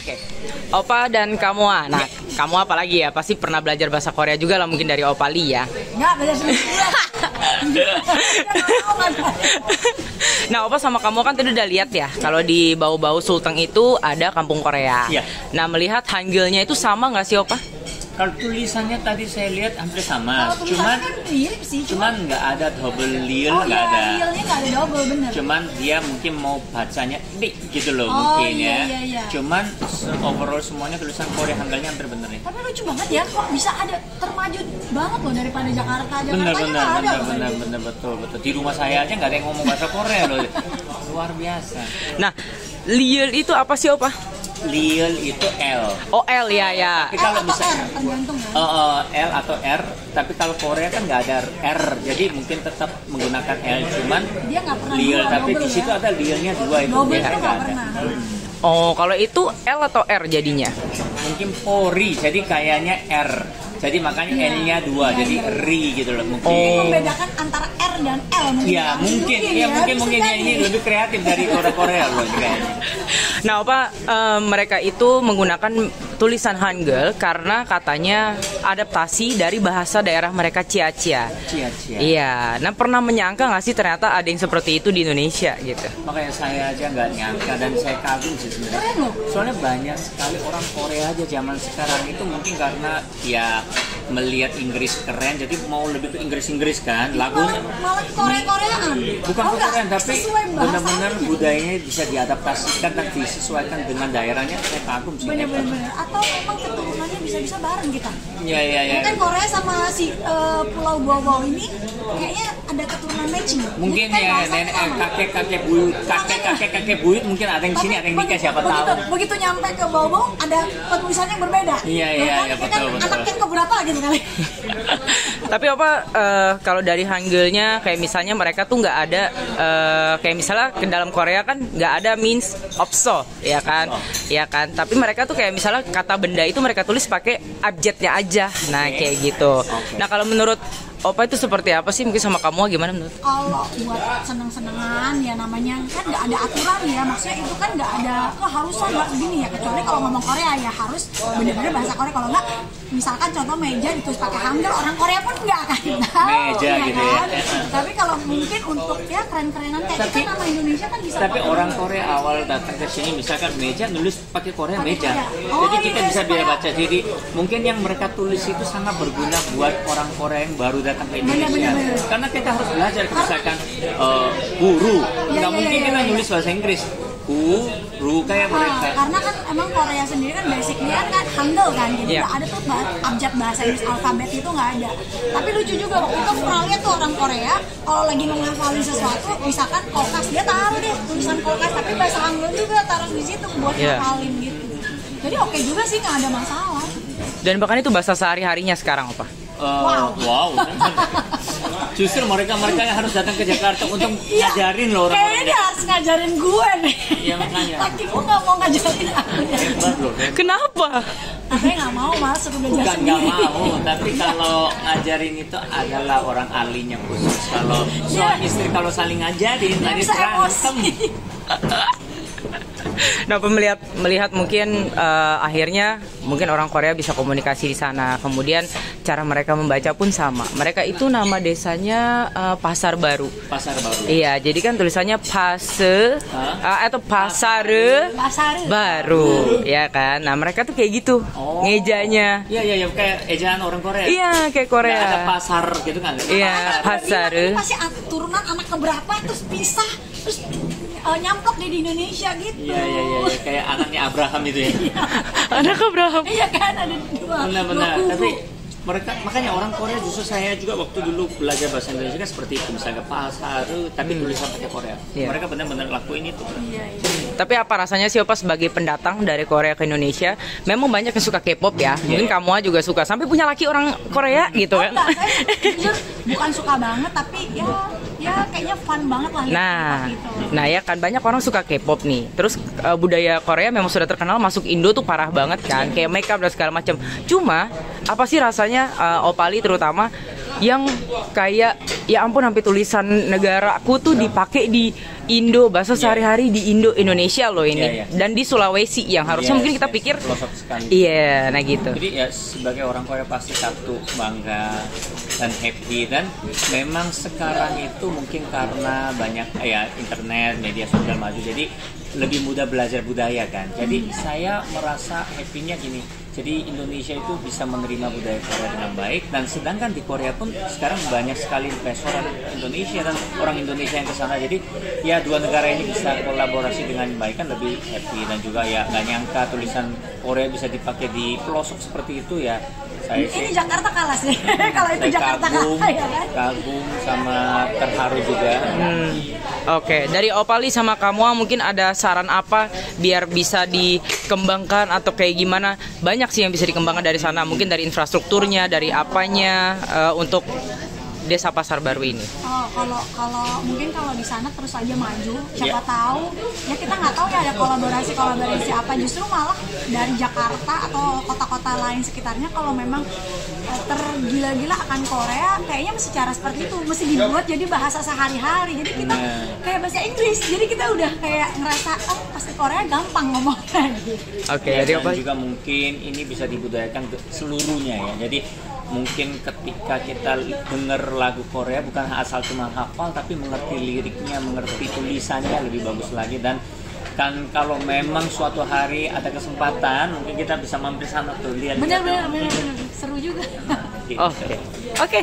Oke, Opa dan Kamoa. Nah, kamu apa lagi ya? Pasti pernah belajar bahasa Korea juga lah mungkin dari Opa Lee ya. Enggak, belajar sendiri. Nah, Opa sama kamu kan tadi udah lihat ya, kalau di Bau-Bau Sulteng itu ada kampung Korea. Iya. Nah, melihat Hangulnya itu sama nggak sih, Opa? Kalau tulisannya tadi saya lihat hampir sama, Kalau tulisannya kan mirip sih, cuman nggak ada double liel, oh nggak iya, ada. lielnya nggak ada double, bener. Cuman dia mungkin mau bacanya dik gitu loh Oh, mungkin iya, ya. iya, iya. Cuman overall semuanya tulisan Korea Hangulnya hampir bener nih. Tapi lucu banget ya, kok bisa ada termaju banget loh daripada Jakarta. Bener Jakartanya nggak ada loh. bener betul. Di rumah saya aja nggak ada yang ngomong bahasa Korea loh. Luar biasa. Nah, liel itu apa sih, Opa? Liel itu L. Oh, L ya ya. Tapi kalau atau misalnya R, tergantung kan. L atau R, tapi kalau Korea kan nggak ada R, jadi mungkin tetap menggunakan L, cuman Dia nggak pernah Liel, dua, tapi double di situ ya. ada Lielnya dua itu Double biasanya itu nggak nggak ada. pernah. Oh, kalau itu L atau R jadinya? Mungkin Pori, jadi kayaknya R, jadi makanya Iya. L-nya dua, Iya, jadi iya. Ri gitu loh mungkin. Oh. Membedakan antara R dan L mungkin. Iya mungkin, ya mungkin ya ini lebih kreatif dari orang Korea loh kayaknya. Nah, Opa, mereka itu menggunakan tulisan Hangul karena katanya adaptasi dari bahasa daerah mereka Cia-Cia. Cia-cia. Iya, nah pernah menyangka nggak sih ternyata ada yang seperti itu di Indonesia gitu? Makanya saya aja nggak nyangka dan saya kagum sih sebenarnya. Keren loh. Soalnya banyak sekali orang Korea aja zaman sekarang itu mungkin karena ya melihat Inggris keren, jadi mau lebih ke Inggris kan lagunya. Malah Korea-Koreaan. Bukan Oh, nggak, Koreaan tapi sesuai bahasanya. benar-benar budayanya bisa diadaptasikan dan disesuaikan dengan daerahnya. Saya kagum sih. Bener-bener. Atau memang keturunannya bisa-bisa bareng kita. Iya iya iya. Mungkin Korea sama si Pulau Bawang ini kayaknya ada keturunan matching. Mungkin Jadi kan ya bahasanya nenek sama. kakek kakek buyut mungkin ada yang sini ada yang nikah siapa tahu. Begitu nyampe ke Bawang ada penulisannya yang berbeda. Iya, Ya kan? iya, Kita betul, kan betul. anak yang keberapa gitu kali. Tapi Opa, kalau dari Hangulnya kayak misalnya mereka tuh nggak ada kayak misalnya ke dalam Korea kan nggak ada means opso, ya kan? Ya kan? Tapi mereka tuh kayak misalnya kata benda itu mereka tulis pakai abjadnya aja. Nah, kayak gitu. Nah, kalau menurut Opa itu seperti apa sih? Mungkin sama kamu gimana menurut? Kalau buat seneng-senengan ya namanya kan nggak ada aturan ya, maksudnya itu kan nggak ada keharusan buat begini ya, kecuali kalau ngomong Korea ya harus bener-bener bahasa Korea. Kalau nggak misalkan contoh meja ditulis pakai Hangul, orang Korea pun nggak akan tahu Meja gitu ya. Tapi kalau mungkin untuk ya keren-kerenan kayak Tapi- kita nama Indonesia kan bisa Tapi pakai orang Hangul. Korea awal datang ke sini misalkan meja nulis pakai Korea Pakai meja. Korea. Oh, Jadi kita iya, bisa biar supaya- baca. Jadi mungkin yang mereka tulis itu sangat berguna buat orang Korea yang baru datang ke Indonesia. Benar. Karena kita harus belajar misalkan guru. Nggak iya, mungkin iya, kita iya. nulis bahasa Inggris. Guru kayak mereka. Karena kan emang Korea sendiri kan basicnya kan Hangul kan, jadi Iya. nggak ada tuh abjad bahasa Inggris alfabet itu nggak ada. Tapi lucu juga waktu itu pernah lihat tuh orang Korea kalau lagi menghafalin sesuatu, misalkan kulkas dia taruh deh tulisan kulkas, tapi bahasa Hangul juga taruh di situ buat Iya. ngafalin gitu. Jadi oke juga sih, nggak ada masalah. Dan bahkan itu bahasa sehari-harinya sekarang, Opa. Wow. Justru mereka yang harus datang ke Jakarta untuk Iya. ngajarin loh Kayaknya orang-orang. dia harus ngajarin gue nih. Iya, makanya. Laki gue nggak mau ngajarin aku. Hebat loh. Kenapa? Katanya nggak mau, malah suruh belajar Bukan nggak sendiri. mau, tapi kalau ngajarin itu adalah orang ahlinya khusus. Kalau suami istri kalau saling ngajarin, Dia nanti bisa berantem. emosi. Nah, melihat mungkin akhirnya mungkin orang Korea bisa komunikasi di sana. Kemudian cara mereka membaca pun sama. Mereka itu nama desanya Pasar Baru. Pasar baru. Iya, jadi kan tulisannya Pase atau Pasar Pasar. Baru, ya kan? Nah, mereka tuh kayak gitu Oh. ngejanya. Iya, kayak ejaan orang Korea. Iya, kayak Nggak Korea. ada pasar gitu kan? Iya, Pasar. Ini pasti turunan anak keberapa terus pisah terus nyamplok di Indonesia gitu. Iya, kayak anaknya Abraham itu ya. Anak Abraham. Iya kan ada dua. Benar-benar. dua kubu. Tapi mereka makanya orang Korea justru saya juga waktu dulu belajar bahasa Indonesia kan seperti itu, misalnya pasar tapi tulisan pakai Korea. Iya. Mereka benar-benar lakuin itu. Iya. Tapi apa rasanya sih Opa sebagai pendatang dari Korea ke Indonesia? Memang banyak yang suka K-pop ya. Mungkin kamu juga suka. Sampai punya laki orang Korea gitu kan. Enggak, saya jujur bukan suka banget tapi ya kayaknya fun banget lah. Nah, gitu. nah ya kan banyak orang suka K-pop nih. Terus budaya Korea memang sudah terkenal masuk Indo tuh parah banget kan, kayak makeup dan segala macam. Cuma apa sih rasanya Opali terutama yang kayak ya ampun sampai tulisan negaraku tuh dipakai di Indo, bahasa sehari-hari di Indo Indonesia loh ini, dan di Sulawesi yang harusnya mungkin kita pikir pelosok sekali. Iya, nah gitu. Jadi ya sebagai orang Korea pasti satu bangga dan happy, dan memang sekarang itu mungkin karena banyak ya internet, media sosial maju, jadi lebih mudah belajar budaya kan. Jadi saya merasa happy-nya gini. Jadi Indonesia itu bisa menerima budaya Korea dengan baik, dan sedangkan di Korea pun sekarang banyak sekali investor Indonesia dan orang Indonesia yang ke sana. Jadi ya dua negara ini bisa kolaborasi dengan baik, kan lebih happy. Dan juga ya nggak nyangka tulisan Korea bisa dipakai di pelosok seperti itu ya. Ini Jakarta kalah sih. Kalau itu Jakarta kalah ya kan. Kagum sama terharu juga. Oke, dari Opali sama kamu mungkin ada saran apa biar bisa dikembangkan atau kayak gimana? Banyak sih yang bisa dikembangkan dari sana, mungkin dari infrastrukturnya, dari apanya untuk Desa Pasar Baru ini. Kalau mungkin kalau di sana terus aja maju, siapa tahu ya, kita nggak tahu ya ada kolaborasi apa, justru malah dari Jakarta atau kota-kota lain sekitarnya kalau memang tergila-gila akan Korea, kayaknya mesti cara seperti itu, mesti dibuat jadi bahasa sehari-hari. Jadi kita kayak bahasa Inggris, jadi kita udah kayak ngerasa pasti Korea gampang ngomongnya gitu. Oke, dan juga mungkin ini bisa dibudayakan ke seluruhnya ya. Jadi mungkin ketika kita dengar lagu Korea bukan asal cuma hafal, tapi mengerti liriknya, mengerti tulisannya lebih bagus lagi. Dan kan kalau memang suatu hari ada kesempatan, mungkin kita bisa mampir sana tuh lihat. Bener, seru juga. Oke.